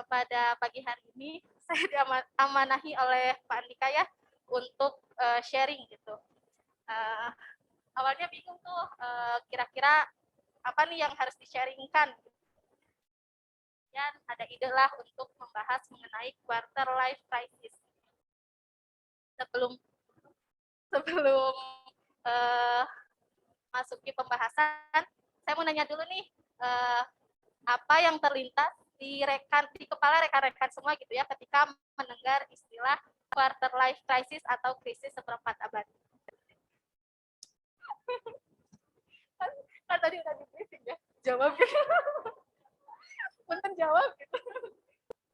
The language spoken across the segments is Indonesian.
pada pagi hari ini saya diamanahi oleh Pak Andika ya untuk sharing gitu. Awalnya bingung tuh kira-kira apa nih yang harus di-sharingkan. Dan ada ide lah untuk membahas mengenai quarter life crisis. Sebelum masuki pembahasan, saya mau nanya dulu nih, apa yang terlintas di kepala rekan-rekan semua gitu ya ketika mendengar istilah quarter life crisis atau krisis seperempat abad. Kan tadi udah di briefing ya, jawab gitu. Punten jawab gitu.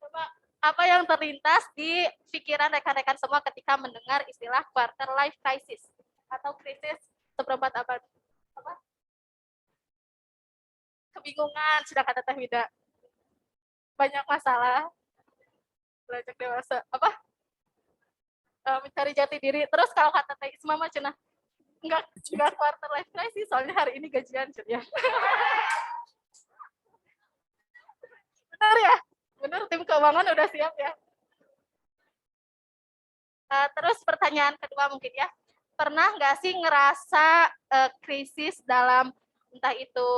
Coba, apa yang terlintas di pikiran rekan-rekan semua ketika mendengar istilah quarter life crisis atau krisis seperempat abad? Apa? Kebingungan, sudah kata Teh Wida. Banyak masalah, belajar dewasa. Apa? Mencari jati diri. Terus kalau kata Teh Isma mah cenah enggak quarter life crisis, soalnya hari ini gajian ya. Benar ya? Benar, tim keuangan udah siap ya. Terus pertanyaan kedua mungkin ya, pernah nggak sih ngerasa krisis dalam entah itu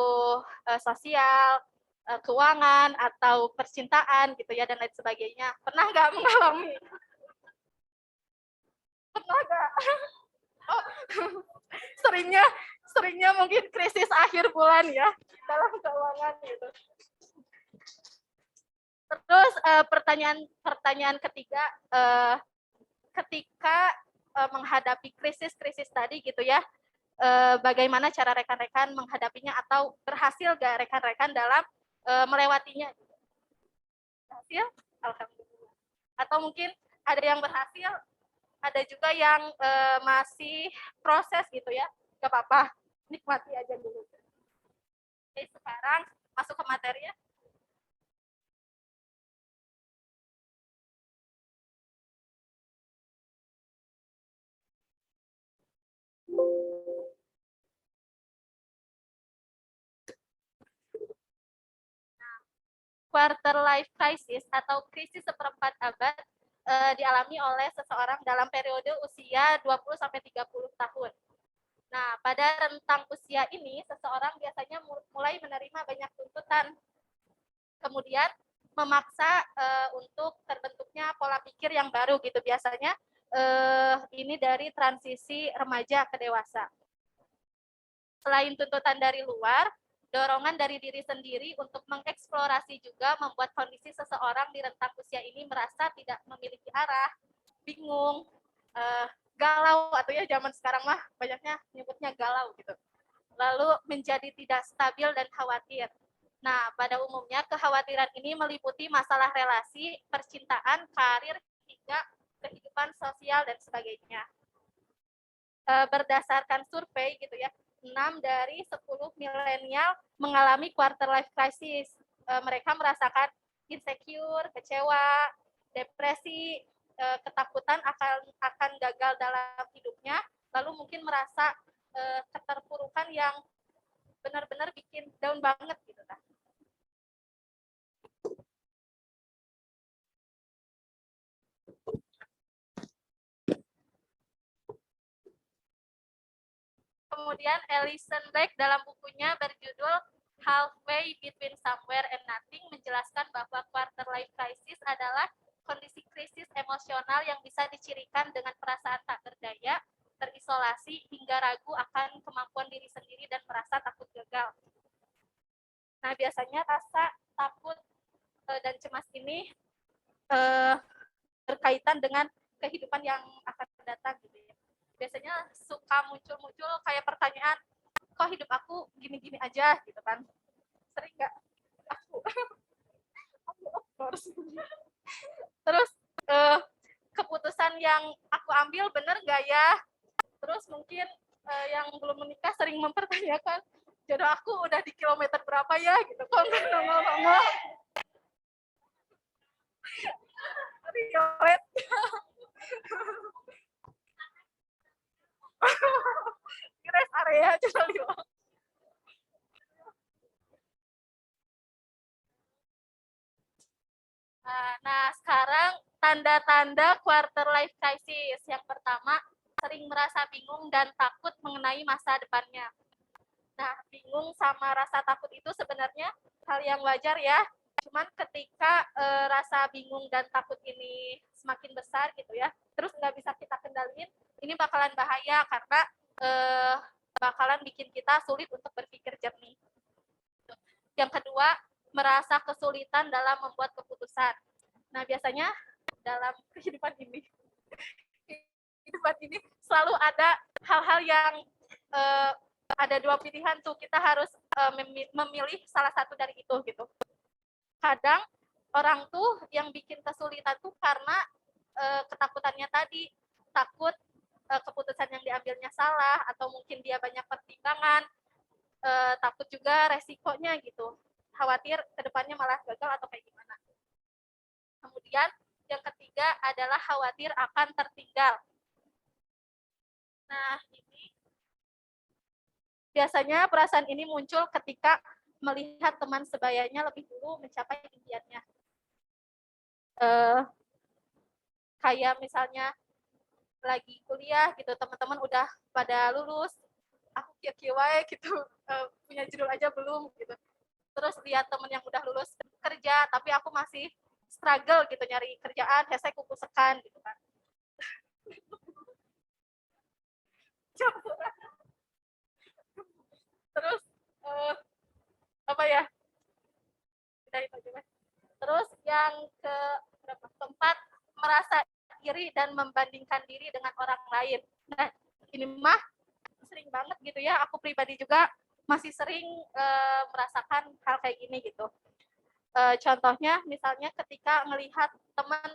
sosial, keuangan atau percintaan gitu ya dan lain sebagainya? Pernah nggak mengalami? Pernah nggak? Oh, seringnya mungkin krisis akhir bulan ya dalam keuangan gitu. Terus pertanyaan ketiga, ketika menghadapi krisis tadi gitu ya, bagaimana cara rekan-rekan menghadapinya atau berhasil gak rekan-rekan dalam melewatinya? Berhasil? Alhamdulillah. Atau mungkin ada yang berhasil, ada juga yang masih proses gitu ya, gak apa-apa, nikmati aja dulu. Oke, sekarang masuk ke materi ya. Quarter life crisis atau krisis seperempat abad dialami oleh seseorang dalam periode usia 20 sampai 30 tahun. Nah, pada rentang usia ini seseorang biasanya mulai menerima banyak tuntutan. Kemudian memaksa untuk terbentuknya pola pikir yang baru gitu biasanya ini dari transisi remaja ke dewasa. Selain tuntutan dari luar, dorongan dari diri sendiri untuk mengeksplorasi juga membuat kondisi seseorang di rentang usia ini merasa tidak memiliki arah, bingung, galau, atau ya zaman sekarang mah banyaknya nyebutnya galau gitu. Lalu menjadi tidak stabil dan khawatir. Nah, pada umumnya kekhawatiran ini meliputi masalah relasi, percintaan, karir, hingga kehidupan sosial dan sebagainya. Berdasarkan survei gitu ya, 6 dari 10 milenial mengalami quarter life crisis. Mereka merasakan insecure, kecewa, depresi, ketakutan akan gagal dalam hidupnya, lalu mungkin merasa keterpurukan yang benar-benar bikin down banget gitu kan. Kemudian Alison Beck dalam bukunya berjudul Halfway Between Somewhere and Nothing menjelaskan bahwa quarter life crisis adalah kondisi krisis emosional yang bisa dicirikan dengan perasaan tak berdaya, terisolasi, hingga ragu akan kemampuan diri sendiri dan merasa takut gagal. Nah, biasanya rasa takut dan cemas ini berkaitan dengan kehidupan yang akan datang gitu ya. Biasanya suka muncul kayak pertanyaan, kok hidup aku gini-gini aja gitu kan. Sering nggak? Aku of course. Terus keputusan yang aku ambil bener nggak ya? Terus mungkin yang belum menikah sering mempertanyakan, jodoh aku udah di kilometer berapa ya gitu, kok nggak nongol-nongol. Relate. Rest area coba. Nah, sekarang tanda-tanda quarter life crisis. Yang pertama, sering merasa bingung dan takut mengenai masa depannya. Nah, bingung sama rasa takut itu sebenarnya hal yang wajar ya. Cuman ketika rasa bingung dan takut ini semakin besar gitu ya, terus nggak bisa kita kendaliin, ini bakalan bahaya karena bakalan bikin kita sulit untuk berpikir jernih. Yang kedua, merasa kesulitan dalam membuat keputusan. Nah, biasanya dalam kehidupan ini selalu ada hal-hal yang ada dua pilihan tuh, kita harus memilih salah satu dari itu gitu. Kadang orang tuh yang bikin kesulitan tuh karena ketakutannya tadi, takut keputusan yang diambilnya salah, atau mungkin dia banyak pertimbangan, takut juga resikonya gitu, khawatir kedepannya malah gagal atau kayak gimana. Kemudian yang ketiga adalah khawatir akan tertinggal. Nah, ini biasanya perasaan ini muncul ketika melihat teman sebayanya lebih dulu mencapai impiannya. Kayak misalnya lagi kuliah gitu, teman-teman udah pada lulus, aku kira-kira gitu, punya judul aja belum gitu. Terus lihat teman yang udah lulus kerja, tapi aku masih struggle gitu nyari kerjaan, hesek kuku sekan gitu kan. Terus apa ya? Terus yang keempat, merasa iri dan membandingkan diri dengan orang lain. Nah, ini mah sering banget gitu ya. Aku pribadi juga masih sering merasakan hal kayak gini gitu. Contohnya misalnya ketika melihat teman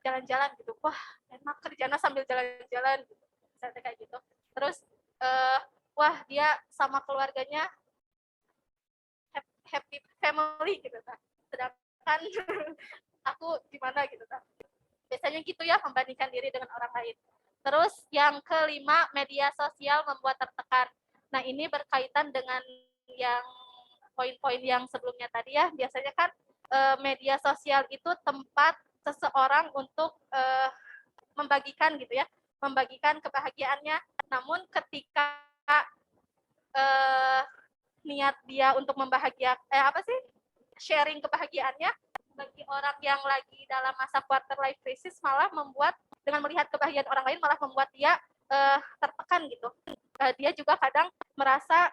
jalan-jalan gitu, wah enak kerjanya sambil jalan-jalan gitu, misalnya kayak gitu. Terus wah dia sama keluarganya happy family gitu kan, sedangkan aku gimana gitu kan. Biasanya gitu ya, membandingkan diri dengan orang lain. Terus yang kelima, media sosial membuat tertekan. Nah, ini berkaitan dengan yang poin-poin yang sebelumnya tadi ya. Biasanya kan media sosial itu tempat seseorang untuk membagikan gitu ya, membagikan kebahagiaannya. Namun ketika niat dia untuk sharing kebahagiaannya bagi orang yang lagi dalam masa quarter life crisis, malah membuat dengan melihat kebahagiaan orang lain malah membuat dia tertekan gitu. Dia juga kadang merasa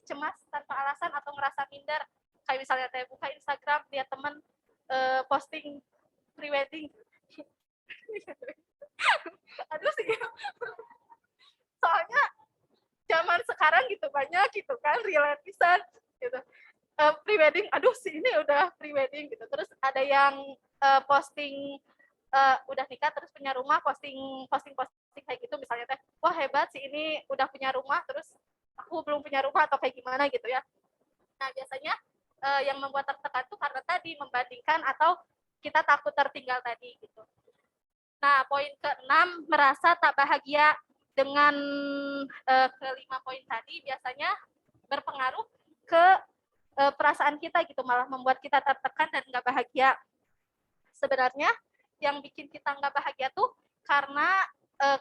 cemas tanpa alasan atau ngerasa minder. Kayak misalnya buka Instagram, lihat teman posting pre-wedding. Aduh sih. Soalnya zaman sekarang gitu banyak gitu kan relatisan gitu. Pre-wedding, aduh sih ini udah pre-wedding gitu. Terus ada yang posting udah nikah terus punya rumah, posting kayak gitu misalnya teh, wah hebat sih ini udah punya rumah, terus aku belum punya rumah atau kayak gimana gitu ya. Nah biasanya yang membuat tertekan tuh karena tadi membandingkan atau kita takut tertinggal tadi gitu. Nah poin keenam, merasa tak bahagia. Dengan kelima poin tadi biasanya berpengaruh ke perasaan kita gitu, malah membuat kita tertekan dan nggak bahagia. Sebenarnya yang bikin kita nggak bahagia tuh karena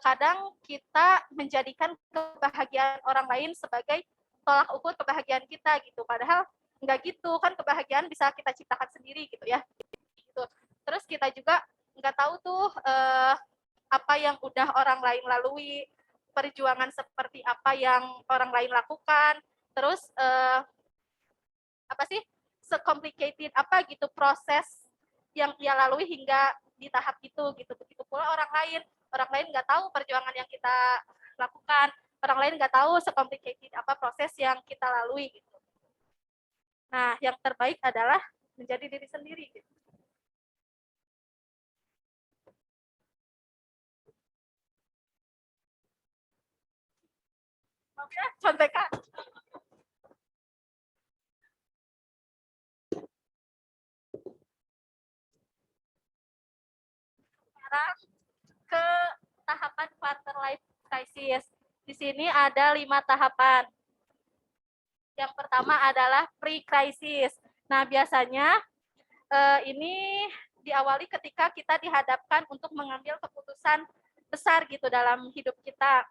kadang kita menjadikan kebahagiaan orang lain sebagai tolak ukur kebahagiaan kita gitu. Padahal nggak gitu kan, kebahagiaan bisa kita ciptakan sendiri gitu ya. Gitu. Terus kita juga nggak tahu tuh apa yang udah orang lain lalui, perjuangan seperti apa yang orang lain lakukan, terus se-complicated apa gitu proses yang ia lalui hingga di tahap itu gitu. Begitu pula orang lain nggak tahu perjuangan yang kita lakukan, orang lain nggak tahu se-complicated apa proses yang kita lalui gitu. Nah, yang terbaik adalah menjadi diri sendiri gitu. Maaf ya, contekan. Sekarang ke tahapan quarter life crisis. Di sini ada 5 tahapan. Yang pertama adalah pre-crisis. Nah, biasanya ini diawali ketika kita dihadapkan untuk mengambil keputusan besar gitu dalam hidup kita.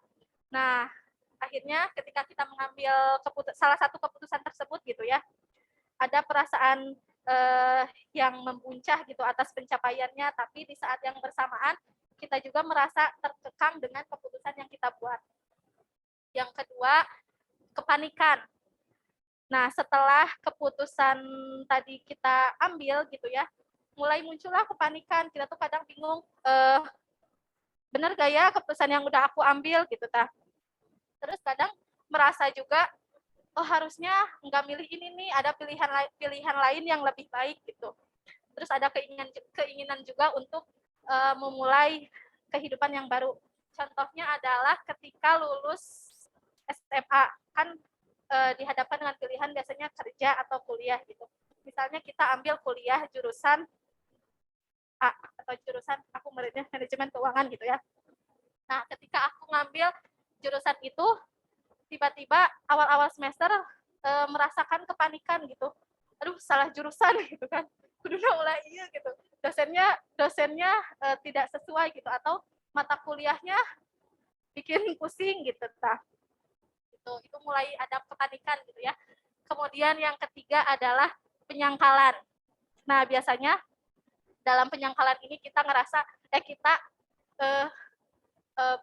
Nah, akhirnya ketika kita mengambil salah satu keputusan tersebut gitu ya, ada perasaan yang membuncah gitu atas pencapaiannya, tapi di saat yang bersamaan kita juga merasa terkekang dengan keputusan yang kita buat. Yang kedua, kepanikan. Nah, setelah keputusan tadi kita ambil gitu ya, mulai muncullah kepanikan. Kita tuh kadang bingung, bener gak ya keputusan yang udah aku ambil gitu ta. Terus kadang merasa juga, oh harusnya nggak milih ini nih, ada pilihan lain yang lebih baik gitu. Terus ada keinginan juga untuk memulai kehidupan yang baru. Contohnya adalah ketika lulus SMA, kan dihadapkan dengan pilihan biasanya kerja atau kuliah gitu. Misalnya kita ambil kuliah jurusan A atau jurusan aku manajemen keuangan gitu ya. Nah, ketika aku ngambil jurusan itu, tiba-tiba awal-awal semester merasakan kepanikan gitu. Aduh, salah jurusan gitu kan. Kudunya mulai iya gitu. Dosennya tidak sesuai gitu, atau mata kuliahnya bikin pusing gitu. Nah, itu mulai ada kepanikan gitu ya. Kemudian yang ketiga adalah penyangkalan. Nah, biasanya dalam penyangkalan ini kita ngerasa kita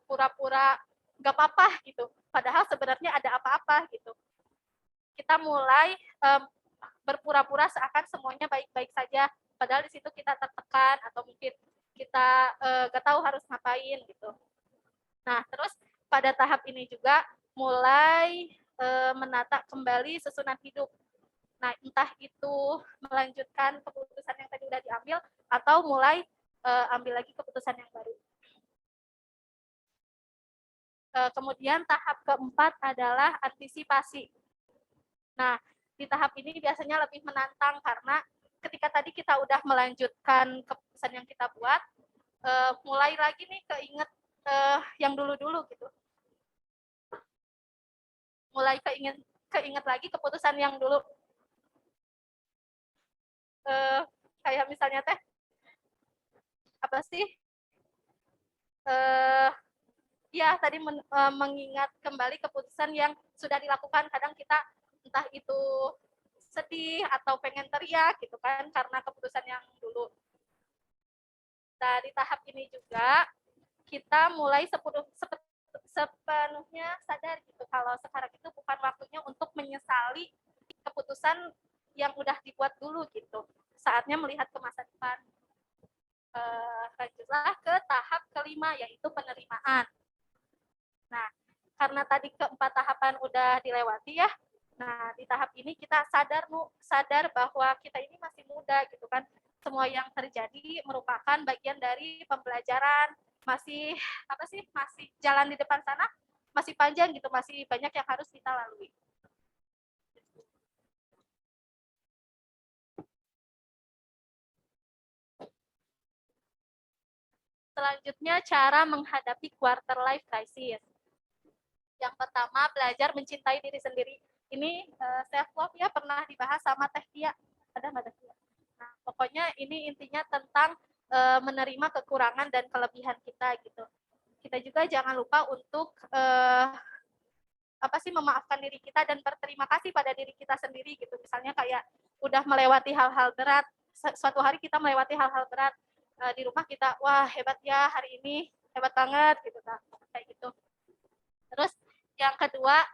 pura-pura nggak apa-apa gitu. Padahal sebenarnya ada apa-apa gitu. Kita mulai berpura-pura seakan semuanya baik-baik saja. Padahal di situ kita tertekan atau mungkin kita nggak tahu harus ngapain gitu. Nah, terus pada tahap ini juga mulai menata kembali susunan hidup. Nah, entah itu melanjutkan keputusan yang tadi udah diambil atau mulai ambil lagi keputusan yang baru. Kemudian tahap keempat adalah antisipasi. Nah, di tahap ini biasanya lebih menantang karena ketika tadi kita udah melanjutkan keputusan yang kita buat, mulai lagi nih keinget yang dulu-dulu gitu. Mulai keinget lagi keputusan yang dulu. Kayak misalnya teh, apa sih? Ya, tadi mengingat kembali keputusan yang sudah dilakukan. Kadang kita entah itu sedih atau pengen teriak gitu kan karena keputusan yang dulu. Nah, di tahap ini juga kita mulai sepenuhnya sadar gitu kalau sekarang itu bukan waktunya untuk menyesali keputusan yang udah dibuat dulu gitu. Saatnya melihat ke masa depan. Lanjutlah ke tahap kelima, yaitu penerimaan. Nah, karena tadi keempat tahapan udah dilewati ya, nah di tahap ini kita sadar bahwa kita ini masih muda gitu kan. Semua yang terjadi merupakan bagian dari pembelajaran. Masih masih jalan di depan sana masih panjang gitu, masih banyak yang harus kita lalui. Selanjutnya, cara menghadapi quarter life crisis. Yang pertama, belajar mencintai diri sendiri. Ini self love ya, pernah dibahas sama Teh Tia. Ada nggak Teh Tia? Nah, pokoknya ini intinya tentang menerima kekurangan dan kelebihan kita gitu. Kita juga jangan lupa untuk memaafkan diri kita dan berterima kasih pada diri kita sendiri gitu. Misalnya kayak udah melewati hal-hal berat, suatu hari kita melewati hal-hal berat, di rumah kita, wah hebat ya hari ini, hebat banget gitu, nah, kayak gitu. Terus yang kedua,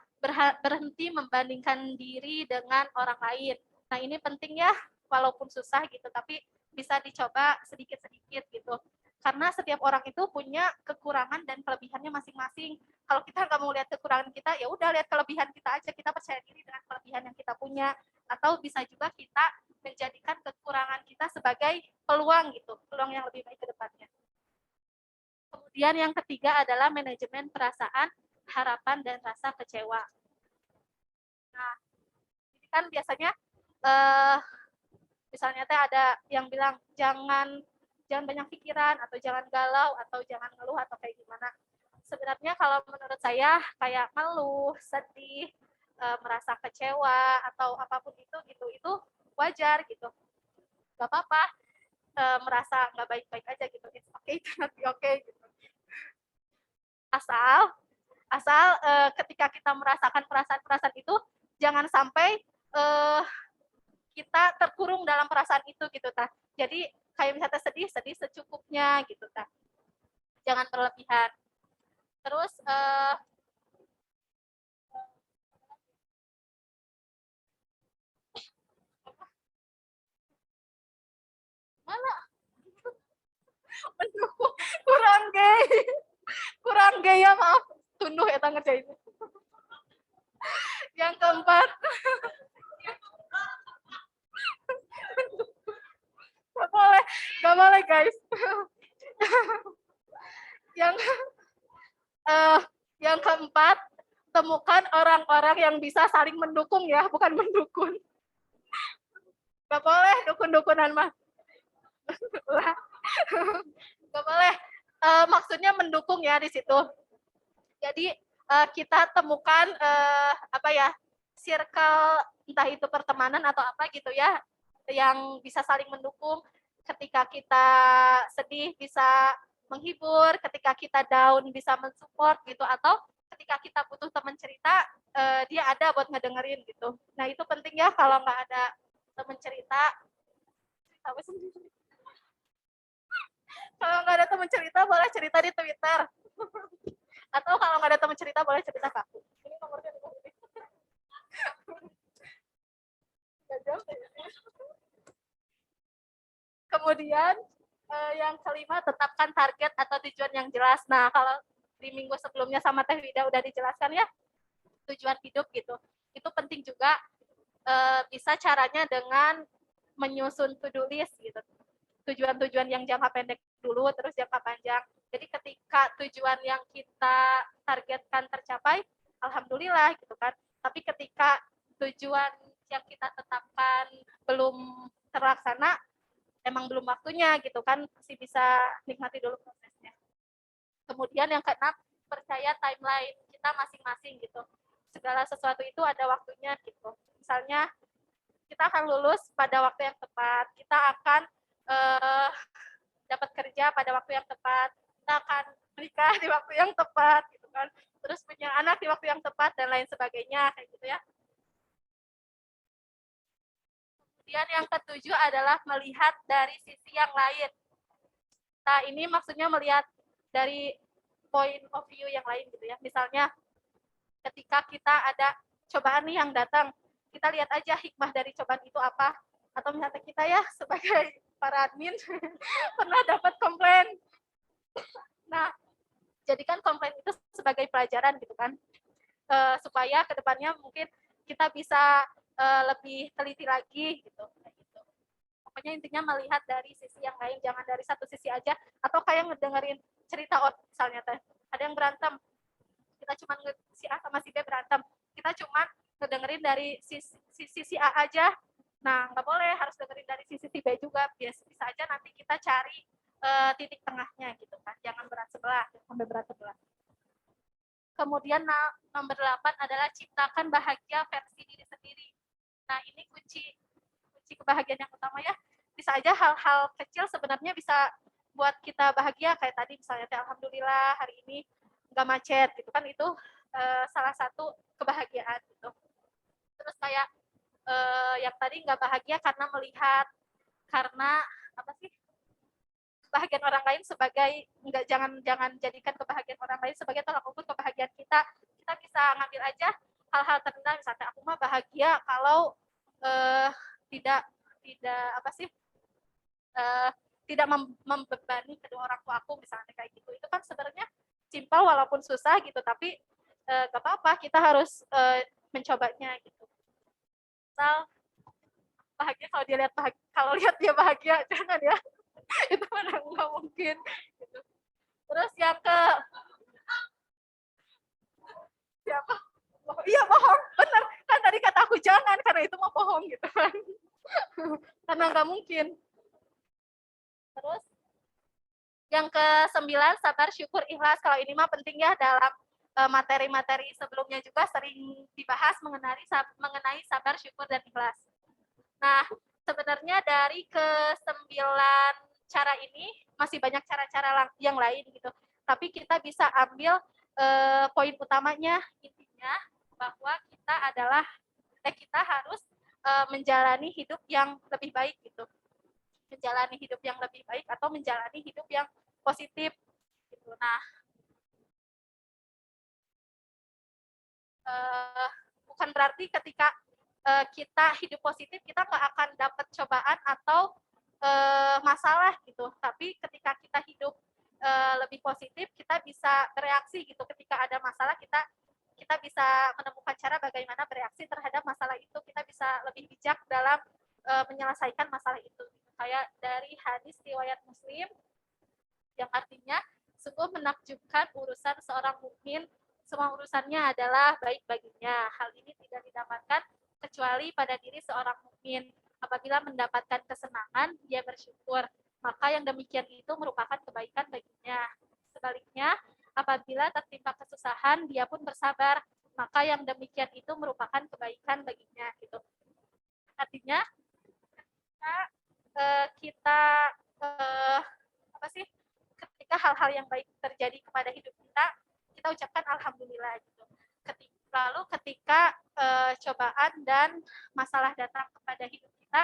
berhenti membandingkan diri dengan orang lain. Nah, ini penting ya, walaupun susah gitu, tapi bisa dicoba sedikit-sedikit gitu. Karena setiap orang itu punya kekurangan dan kelebihannya masing-masing. Kalau kita nggak mau lihat kekurangan kita, ya udah lihat kelebihan kita aja. Kita percaya diri dengan kelebihan yang kita punya. Atau bisa juga kita menjadikan kekurangan kita sebagai peluang gitu, peluang yang lebih baik ke depannya. Kemudian yang ketiga adalah manajemen perasaan, harapan, dan rasa kecewa. Nah, ini kan biasanya misalnya teh ada yang bilang jangan banyak pikiran atau jangan galau atau jangan ngeluh atau kayak gimana. Sebenarnya kalau menurut saya kayak ngeluh, sedih, merasa kecewa atau apapun itu gitu, itu wajar gitu, nggak apa-apa merasa nggak baik-baik aja gitu, it's okay to not be okay gitu. Asal ketika kita merasakan perasaan-perasaan itu jangan sampai kita terkurung dalam perasaan itu gitu ta. Jadi kayak misalnya sedih secukupnya gitu ta. Jangan berlebihan. Terus mana? kurang gay. Kurang gay ya, maaf. Tunduh ya ngerjain. Yang keempat. Gak boleh guys. Yang keempat, temukan orang-orang yang bisa saling mendukung ya, bukan mendukung. Gak boleh dukun-dukunan mah. Gak boleh. Maksudnya mendukung ya di situ. Jadi kita temukan apa ya, circle entah itu pertemanan atau apa gitu ya, yang bisa saling mendukung. Ketika kita sedih bisa menghibur, ketika kita down bisa mensupport gitu, atau ketika kita butuh teman cerita dia ada buat ngedengerin gitu. Nah itu penting ya, kalau nggak ada teman cerita, kalau nggak ada teman cerita boleh cerita di Twitter. Atau kalau nggak ada teman cerita boleh cerita ke aku. Ini nomornya. Kemudian yang kelima, tetapkan target atau tujuan yang jelas. Nah, kalau di minggu sebelumnya sama Teh Wida udah dijelaskan ya, tujuan hidup gitu. Itu penting juga, bisa caranya dengan menyusun to-do list gitu. Tujuan-tujuan yang jangka pendek dulu, terus jangka panjang. Jadi ketika tujuan yang kita targetkan tercapai, alhamdulillah gitu kan. Tapi ketika tujuan yang kita tetapkan belum terlaksana, emang belum waktunya gitu kan, masih bisa nikmati dulu prosesnya. Kemudian yang keenam, percaya timeline kita masing-masing gitu. Segala sesuatu itu ada waktunya gitu. Misalnya kita akan lulus pada waktu yang tepat, kita akan dapat kerja pada waktu yang tepat, kita akan menikah di waktu yang tepat gitu kan, terus punya anak di waktu yang tepat dan lain sebagainya kayak gitu ya. Kemudian yang ketujuh adalah melihat dari sisi yang lain. Nah, ini maksudnya melihat dari point of view yang lain gitu ya. Misalnya ketika kita ada cobaan nih yang datang, kita lihat aja hikmah dari cobaan itu apa. Atau misalnya kita ya sebagai para admin pernah dapat komplain. Nah, jadikan komplain itu sebagai pelajaran gitu kan. Supaya kedepannya mungkin kita bisa lebih teliti lagi gitu. Pokoknya intinya melihat dari sisi yang lain, jangan dari satu sisi aja. Atau kayak ngedengerin cerita misalnya teh ada yang berantem, kita cuma si A sama si B berantem, kita cuma ngedengerin dari sisi A aja. Nah nggak boleh, harus dengerin dari sisi B juga. Bisa aja nanti kita cari titik tengahnya gitu kan, jangan berat sebelah sampai berat sebelah. Kemudian nomor 8 adalah ciptakan bahagia versi diri sendiri. Nah ini kunci kebahagiaan yang utama ya. Bisa aja hal-hal kecil sebenarnya bisa buat kita bahagia, kayak tadi misalnya alhamdulillah hari ini nggak macet gitu kan, itu salah satu kebahagiaan gitu. Terus kayak yang tadi nggak bahagia karena melihat, karena apa sih, kebahagiaan orang lain sebagai jangan jadikan kebahagiaan orang lain sebagai tolak ukur kebahagiaan kita. Kita bisa ngambil aja hal-hal tertentu, misalnya aku mah bahagia kalau tidak apa sih, tidak membebani kedua orang tua aku misalnya kayak gitu. Itu kan sebenarnya simpel walaupun susah gitu, tapi gak apa-apa, kita harus mencobanya gitu. Misal bahagia kalau dia lihat bahagia, kalau lihat dia bahagia jangan ya. Itu mana nggak mungkin gitu. Terus yang ke siapa? Iya bohong, bener kan tadi kata aku jangan, karena itu mau bohong gitu kan. Karena nggak mungkin. Terus yang ke-9, sabar, syukur, ikhlas. Kalau ini mah penting ya, dalam materi-materi sebelumnya juga sering dibahas mengenai sabar, syukur, dan ikhlas. Nah, sebenarnya dari ke-9 cara ini masih banyak cara-cara yang lain gitu. Tapi kita bisa ambil poin utamanya, intinya bahwa kita harus menjalani hidup yang lebih baik gitu. Menjalani hidup yang lebih baik atau menjalani hidup yang positif gitu. Nah, bukan berarti ketika kita hidup positif kita nggak akan dapat cobaan atau masalah gitu. Tapi ketika kita hidup lebih positif, kita bisa bereaksi gitu. Ketika ada masalah, kita bisa menemukan cara bagaimana bereaksi terhadap masalah itu. Kita bisa lebih bijak dalam menyelesaikan masalah itu. Kayak dari hadis riwayat Muslim yang artinya sungguh menakjubkan urusan seorang mukmin, semua urusannya adalah baik baginya. Hal ini tidak didapatkan kecuali pada diri seorang mukmin. Apabila mendapatkan kesenangan, dia bersyukur. Maka yang demikian itu merupakan kebaikan baginya. Sebaliknya, apabila tertimpa kesusahan, dia pun bersabar. Maka yang demikian itu merupakan kebaikan baginya. Gitu. Artinya, ketika kita apa sih? Ketika hal-hal yang baik terjadi kepada hidup kita ucapkan alhamdulillah gitu. Lalu ketika cobaan dan masalah datang kepada hidup kita,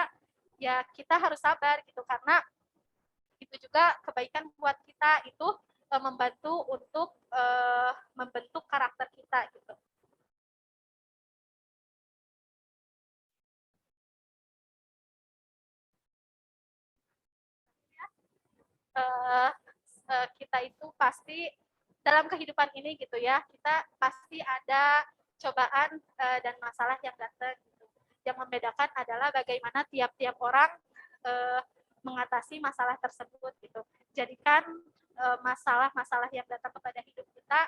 ya kita harus sabar gitu karena itu juga kebaikan buat kita itu membantu untuk membentuk karakter kita gitu. Uh, kita itu pasti dalam kehidupan ini gitu ya, kita pasti ada cobaan dan masalah yang datang gitu. Yang membedakan adalah bagaimana tiap-tiap orang mengatasi masalah tersebut gitu. Jadikan masalah-masalah yang datang kepada hidup kita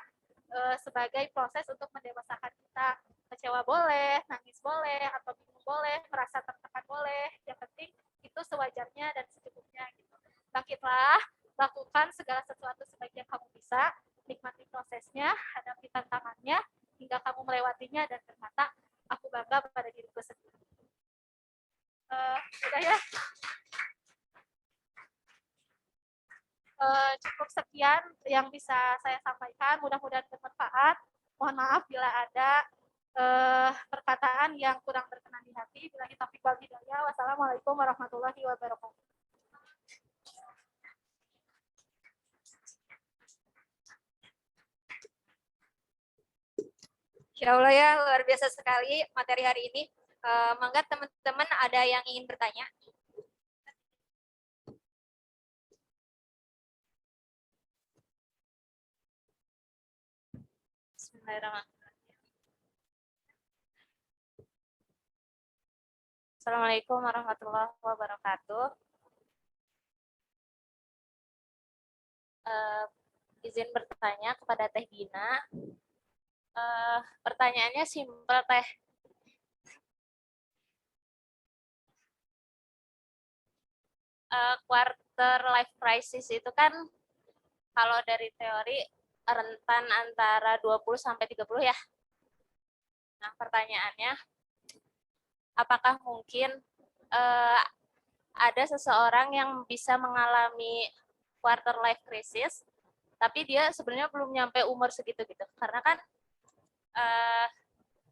sebagai proses untuk mendewasakan kita. Kecewa boleh, nangis boleh, atau bingung boleh, merasa tertekan boleh. Yang penting itu sewajarnya dan secukupnya gitu. Bangkitlah, lakukan segala sesuatu sebaik yang kamu bisa, nikmati prosesnya, hadapi tantangannya, hingga kamu melewatinya dan berkata, aku bangga pada diriku sendiri. Udah ya? Cukup sekian yang bisa saya sampaikan, mudah-mudahan bermanfaat. Mohon maaf bila ada perkataan yang kurang berkenan di hati. Billahi taufiq wal hidayah. Wassalamualaikum warahmatullahi wabarakatuh. Insya Allah ya, luar biasa sekali materi hari ini. Mangga teman-teman ada yang ingin bertanya? Bismillahirrahmanirrahim. Assalamualaikum warahmatullahi wabarakatuh. Izin bertanya kepada Teh Gina. Pertanyaannya simpel, Teh. Quarter life crisis itu kan kalau dari teori rentan antara 20 sampai 30 ya. Nah, pertanyaannya, apakah mungkin ada seseorang yang bisa mengalami quarter life crisis, tapi dia sebenarnya belum nyampe umur segitu gitu. Karena kan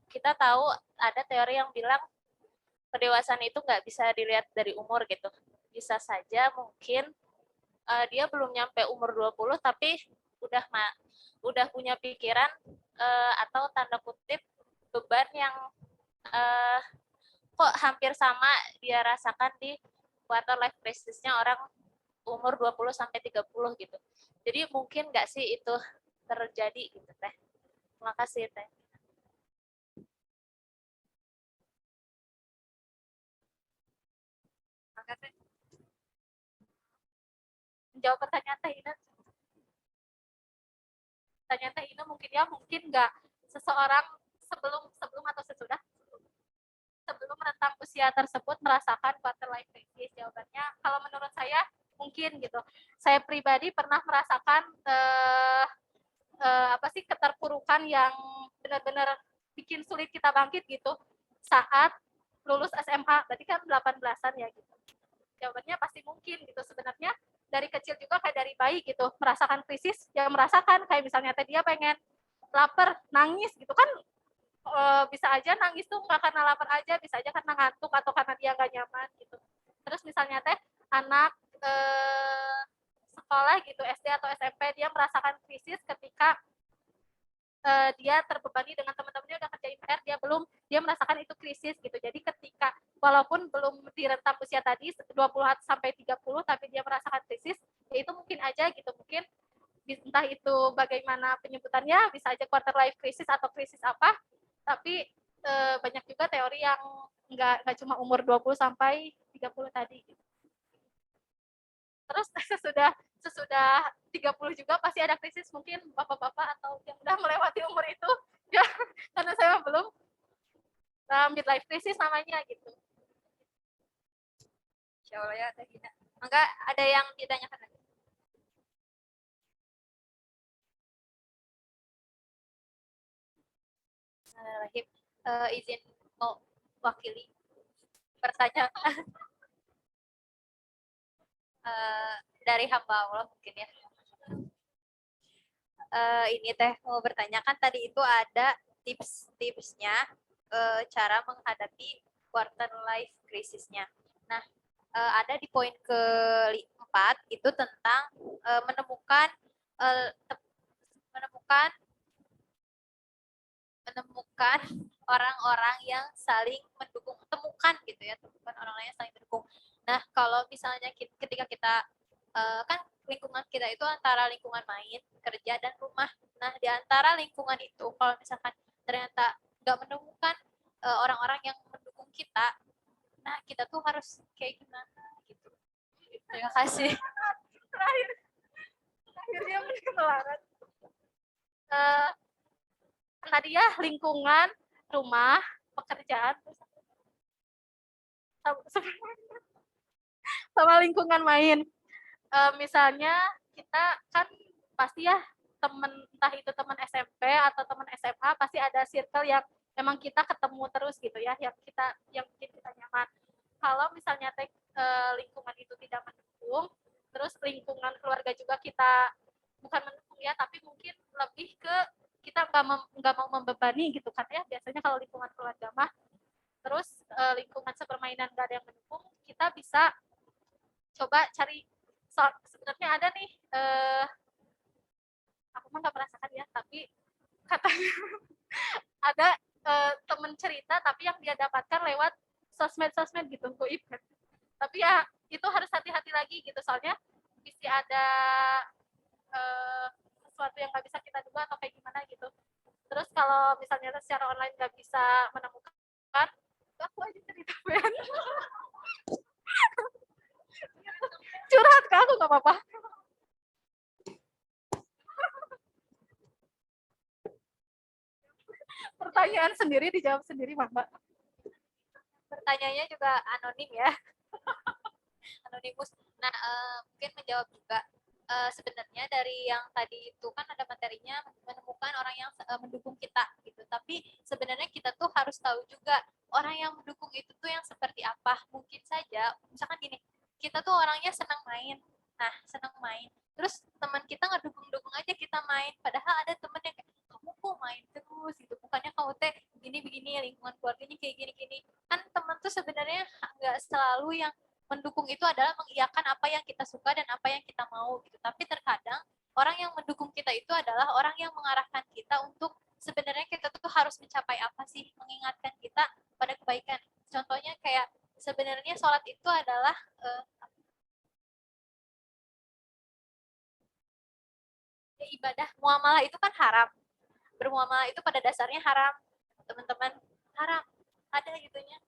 kita tahu ada teori yang bilang kedewasaan itu nggak bisa dilihat dari umur gitu. Bisa saja mungkin dia belum nyampe umur 20 tapi udah punya pikiran atau tanda kutip beban yang kok hampir sama dia rasakan di quarter life crisis-nya orang umur 20 sampai 30 gitu. Jadi mungkin nggak sih itu terjadi gitu, Teh. Terima kasih, Teh. Menjawab pertanyaan Teh Ina. Pertanyaan Teh Ina mungkin nggak seseorang sebelum atau sesudah sebelum rentang usia tersebut merasakan quarter life crisis. Jawabannya kalau menurut saya mungkin gitu. Saya pribadi pernah merasakan apa sih keterpurukan yang benar-benar bikin sulit kita bangkit gitu saat lulus SMA, berarti kan 18-an ya gitu. Jawabannya pasti mungkin gitu. Sebenarnya dari kecil juga kayak dari bayi gitu, merasakan krisis, yang merasakan kayak misalnya tadi dia pengen lapar, nangis gitu kan, bisa aja nangis tuh nggak karena lapar aja, bisa aja karena ngantuk atau karena dia nggak nyaman gitu. Terus misalnya teh anak sekolah gitu, SD atau SMP, dia merasakan krisis ketika dia terbebani dengan teman-temannya udah kerjain PR, dia merasakan itu krisis gitu. Jadi ketika walaupun belum di rentang usia tadi 20 sampai 30 tapi dia merasakan krisis, ya itu mungkin aja gitu. Mungkin entah itu bagaimana penyebutannya, bisa aja quarter life crisis atau krisis apa, tapi banyak juga teori yang nggak cuma umur 20 sampai 30 tadi gitu. Terus sesudah 30 juga pasti ada krisis, mungkin bapak-bapak atau yang udah melewati umur itu ya, karena saya belum, midlife crisis namanya gitu. Insya Allah ya Teh Gina. Enggak ada yang ditanyakan lagi? Rahim, izin mau wakili pertanyaan dari hamba Allah mungkin ya. Ini Teh mau bertanya, kan tadi itu ada tips-tipsnya cara menghadapi quarter life crisisnya. Nah, ada di poin keempat itu tentang menemukan orang-orang yang saling mendukung, temukan gitu ya, temukan orang-orang yang saling mendukung. Nah, kalau misalnya ketika kita kan lingkungan kita itu antara lingkungan main, kerja, dan rumah. Nah, di antara lingkungan itu, kalau misalkan ternyata nggak menemukan orang-orang yang mendukung kita, nah kita tuh harus kayak gimana gitu. Terima kasih. Terakhir dia melarat. Tadi ya lingkungan, rumah, pekerjaan, sama lingkungan main. Misalnya kita kan pasti ya teman, entah itu teman SMP atau teman SMA, pasti ada circle yang memang kita ketemu terus gitu ya, yang bikin kita nyaman. Kalau misalnya lingkungan itu tidak mendukung, terus lingkungan keluarga juga kita bukan mendukung ya, tapi mungkin lebih ke kita nggak mau membebani gitu kan ya, biasanya kalau lingkungan keluarga mah. Terus lingkungan sepermainan nggak ada yang mendukung, kita bisa coba cari. Sebenarnya ada nih, aku mah nggak merasakan ya, tapi katanya ada temen cerita tapi yang dia dapatkan lewat sosmed gitu, goib kan. Tapi ya itu harus hati-hati lagi gitu, soalnya bisa ada sesuatu yang nggak bisa kita duga atau kayak gimana gitu. Terus kalau misalnya secara online nggak bisa menemukan, aku aja cerita Ben. Curhat ke aku nggak apa-apa. Pertanyaan sendiri dijawab sendiri, Mbak. Pertanyaannya juga anonim ya. Anonimus. Nah, mungkin menjawab juga. Sebenarnya dari yang tadi itu kan ada materinya menemukan orang yang mendukung kita gitu. Tapi sebenarnya kita tuh harus tahu juga orang yang mendukung itu tuh yang seperti apa. Mungkin saja, misalkan gini, kita tuh orangnya senang main. Nah, senang main. Terus teman kita ngedukung-dukung aja kita main. Padahal ada temen yang kayak, kamu kok main terus gitu. Bukannya kamu teh begini-begini, lingkungan keluarganya kayak gini-gini. Kan teman tuh sebenarnya nggak selalu yang mendukung itu adalah mengiyakan apa yang kita suka dan apa yang kita mau gitu. Tapi terkadang orang yang mendukung kita itu adalah orang yang mengarahkan kita untuk sebenarnya kita tuh harus mencapai apa sih, mengingatkan kita pada kebaikan. Contohnya kayak sebenarnya sholat itu adalah ibadah. Muamalah itu kan haram. Bermuamalah itu pada dasarnya haram. Teman-teman, haram. Ada gitunya.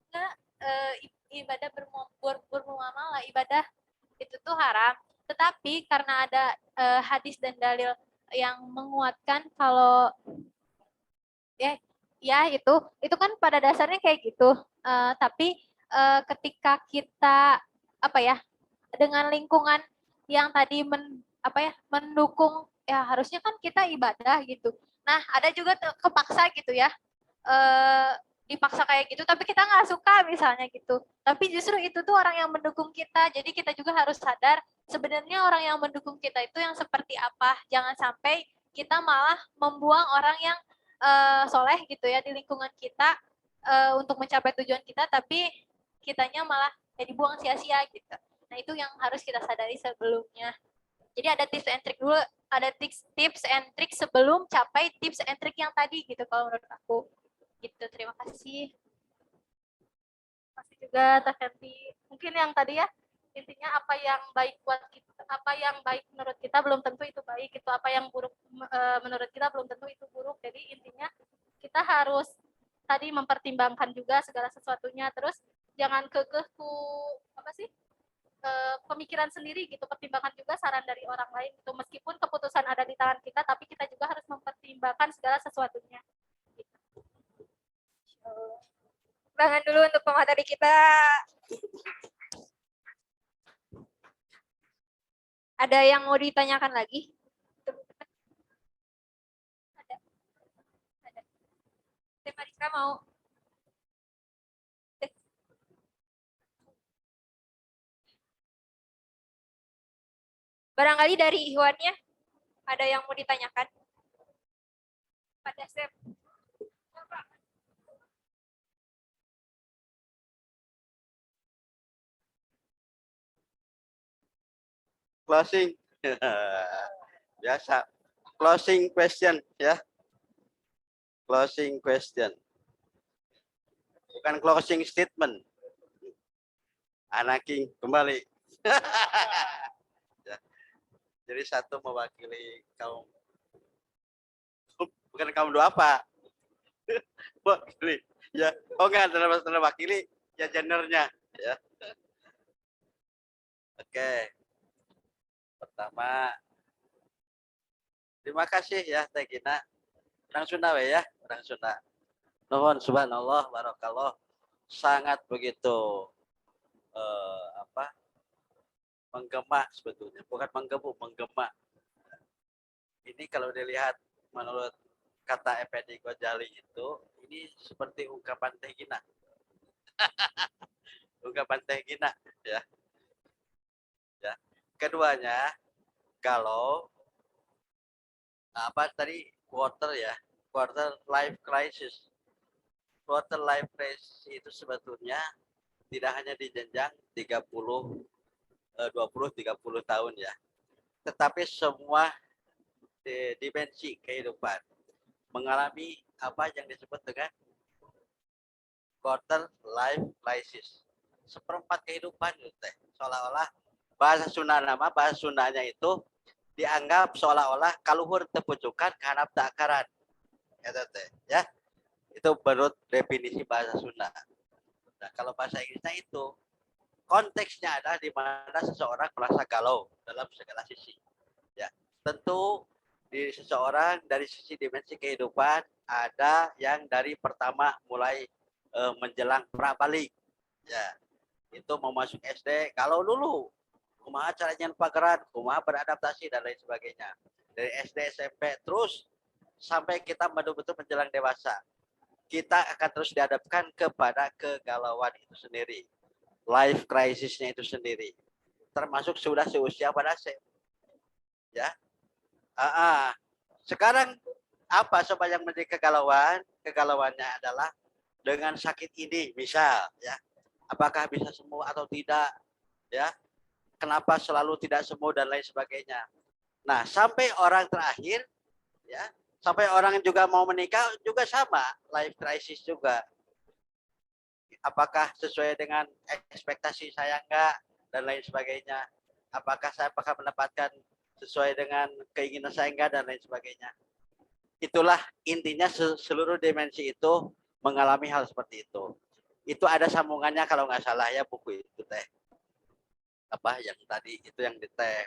Enggak, ibadah bermuamalah, ibadah itu tuh haram. Tetapi karena ada hadis dan dalil yang menguatkan kalau ya itu kan pada dasarnya kayak gitu. Tapi ketika kita apa ya, dengan lingkungan yang tadi mendukung, ya harusnya kan kita ibadah gitu. Nah, ada juga kepaksa gitu ya. dipaksa kayak gitu tapi kita nggak suka misalnya gitu, tapi justru itu tuh orang yang mendukung kita, jadi kita juga harus sadar sebenarnya orang yang mendukung kita itu yang seperti apa. Jangan sampai kita malah membuang orang yang soleh gitu ya di lingkungan kita untuk mencapai tujuan kita, tapi kitanya malah dibuang sia-sia gitu. Nah itu yang harus kita sadari sebelumnya. Jadi ada tips and trick dulu, ada tips and trick sebelum capai tips and trick yang tadi gitu kalau menurut aku. Gitu, terima kasih. Masih juga Teh Fenty. Mungkin yang tadi ya, intinya apa yang baik buat kita, apa yang baik menurut kita belum tentu itu baik, itu apa yang buruk menurut kita belum tentu itu buruk. Jadi intinya kita harus tadi mempertimbangkan juga segala sesuatunya, terus jangan kekeh apa sih, pemikiran sendiri gitu, pertimbangkan juga saran dari orang lain itu, meskipun keputusan ada di tangan kita, tapi kita juga harus mempertimbangkan segala sesuatunya. Tangan dulu untuk pemateri kita. Ada yang mau ditanyakan lagi? Ada. Ada. Teh Mariska mau? Barangkali dari Ikhwannya ada yang mau ditanyakan? Pada Sep. Closing. Biasa. Closing question ya. Closing question. Bukan closing statement. Anaking kembali. Ya. Jadi satu mewakili kaum, bukan kaum duafa. Wakili. Ya. Oh enggak, dalam wakili ya gendernya ya. Oke. Pertama, terima kasih ya Teh Gina. Orang Sunda we ya, orang Sunda. Nuhun subhanallah barakallah. Sangat begitu menggema sebetulnya, bukan menggebu, menggema. Ini kalau dilihat menurut kata Effendi Ghazali itu, ini seperti ungkapan Teh Gina. Ungkapan Teh Gina ya. Ya. Keduanya, kalau apa tadi quarter ya, quarter life crisis. Quarter life crisis itu sebetulnya tidak hanya di jenjang 20 30 tahun ya. Tetapi semua dimensi kehidupan mengalami apa yang disebut dengan quarter life crisis. Seperempat kehidupan gitu teh. Seolah-olah bahasa Sunda nama, bahasa Sundanya itu dianggap seolah-olah kaluhur tepucukan karena takaran. Ya. Itu menurut definisi bahasa Sunda. Nah, kalau bahasa Inggrisnya itu konteksnya adalah di mana seseorang merasa galau dalam segala sisi. Ya, tentu di seseorang dari sisi dimensi kehidupan ada yang dari pertama mulai menjelang prabalik. Ya, itu mau masuk SD, galau dulu. Kumaha caranya pageran, kumaha beradaptasi dan lain sebagainya. Dari SD, SMP terus sampai kita betul-betul menjelang dewasa. Kita akan terus dihadapkan kepada kegalauan itu sendiri. Life crisisnya itu sendiri. Termasuk sudah seusia pada ya. Sekarang apa coba yang menjadi kegalauan? Kegalauannya adalah dengan sakit ini misal ya. Apakah bisa sembuh atau tidak ya? Kenapa selalu tidak sembuh dan lain sebagainya. Nah, sampai orang terakhir ya, sampai orang juga mau menikah juga sama, life crisis juga. Apakah sesuai dengan ekspektasi saya enggak dan lain sebagainya. Apakah saya akan mendapatkan sesuai dengan keinginan saya enggak dan lain sebagainya. Itulah intinya seluruh dimensi itu mengalami hal seperti itu. Itu ada sambungannya kalau nggak salah ya buku itu teh. Apa yang tadi itu yang di Teh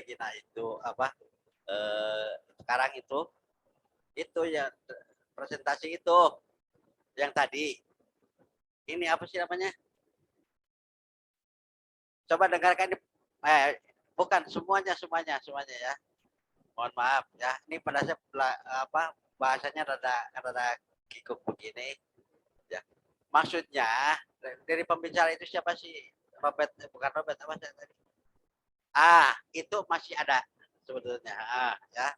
Gina itu apa sekarang itu ya presentasi itu yang tadi ini apa sih namanya, coba dengarkan bukan semuanya ya, mohon maaf ya, ini pada saya bahasanya rada kikuk begini. Ya. Maksudnya dari pembicara itu siapa sih? Robert, bukan Robert apa sih tadi? Itu masih ada sebetulnya. Ya.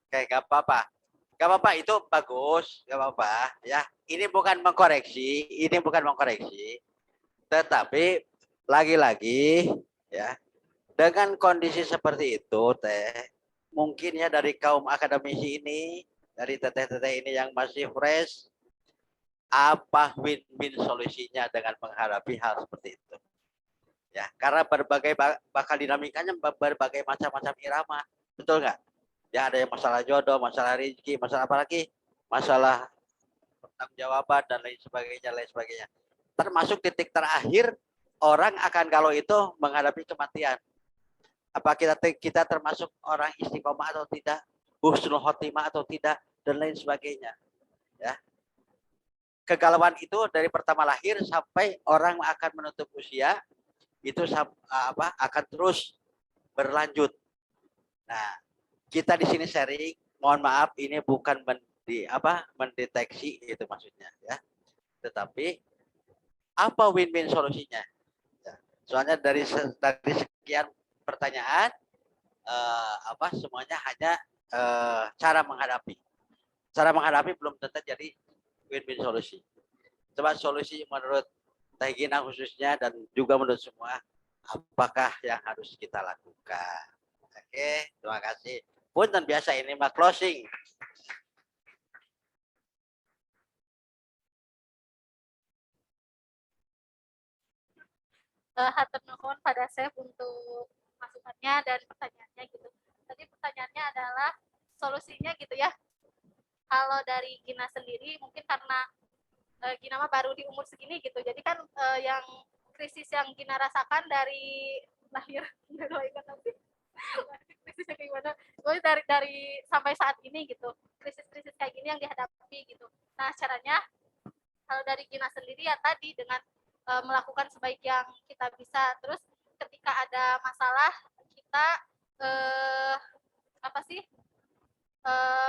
Oke, gak apa-apa. Gak apa-apa, itu bagus, gak apa-apa. Ya, ini bukan mengkoreksi, tetapi lagi-lagi ya dengan kondisi seperti itu mungkin ya dari kaum akademisi ini, dari teteh-teteh ini yang masih fresh, apa win-win solusinya dengan menghadapi hal seperti itu ya, karena berbagai bakal dinamikanya berbagai macam-macam irama, betul nggak ya, ada yang masalah jodoh, masalah rezeki, masalah apa lagi, masalah pertanggungjawaban dan lain sebagainya, termasuk titik terakhir orang akan kalau itu menghadapi kematian. Apa kita termasuk orang istiqomah atau tidak, husnul khotimah atau tidak, dan lain sebagainya. Ya. Kegalauan itu dari pertama lahir sampai orang akan menutup usia itu akan terus berlanjut. Nah, kita di sini sharing, mohon maaf ini bukan mendeteksi itu maksudnya ya. Tetapi apa win-win solusinya? Ya. Soalnya dari sekian pertanyaan semuanya hanya cara menghadapi. Cara menghadapi belum tentu jadi win-win solusi. Coba solusi menurut Teh Gina khususnya dan juga menurut semua, apakah yang harus kita lakukan? Oke, terima kasih. Punten biasa ini mah closing. Hatur nuhun pada Chef untuk masukannya dan pertanyaannya gitu. Tadi pertanyaannya adalah solusinya gitu ya. Kalau dari Gina sendiri mungkin karena Gina mah baru di umur segini gitu. Jadi kan yang krisis yang Gina rasakan dari lahir krisisnya kayak gimana? Dari sampai saat ini gitu. Krisis-krisis kayak gini yang dihadapi gitu. Nah, caranya kalau dari Gina sendiri ya tadi dengan melakukan sebaik yang kita bisa. Terus ketika ada masalah kita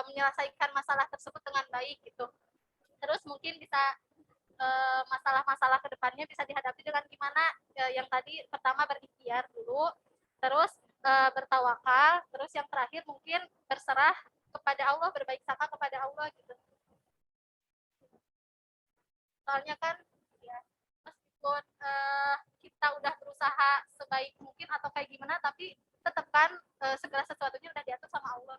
menyelesaikan masalah tersebut dengan baik gitu. Terus mungkin bisa masalah-masalah kedepannya bisa dihadapi dengan gimana yang tadi pertama berikhtiar dulu, terus bertawakal, terus yang terakhir mungkin berserah kepada Allah, berbaik sangka kepada Allah gitu. Soalnya kan ya meskipun kita udah berusaha sebaik mungkin atau kayak gimana, tapi tetap kan segala sesuatunya udah diatur sama Allah.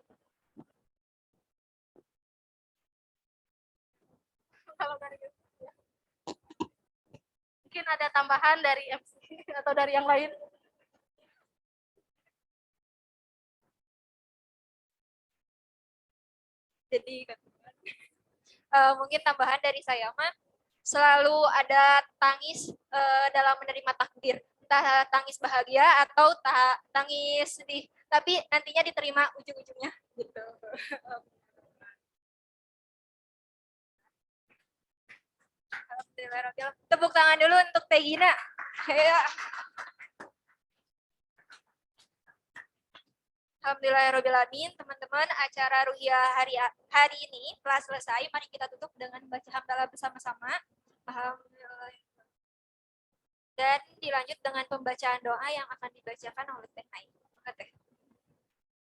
Kalau dari ya. Mungkin ada tambahan dari MC atau dari yang lain. Jadi mungkin tambahan dari saya mah selalu ada tangis dalam menerima takdir, entah tangis bahagia atau tangis sedih, tapi nantinya diterima ujung-ujungnya gitu. Alhamdulillah. Tepuk tangan dulu untuk Teh Gina. Alhamdulillahirrahmanirrahim, teman-teman, acara Ruhiyah hari ini telah selesai. Mari kita tutup dengan baca hamdalah bersama-sama. Dan dilanjut dengan pembacaan doa yang akan dibacakan oleh Teh Nai.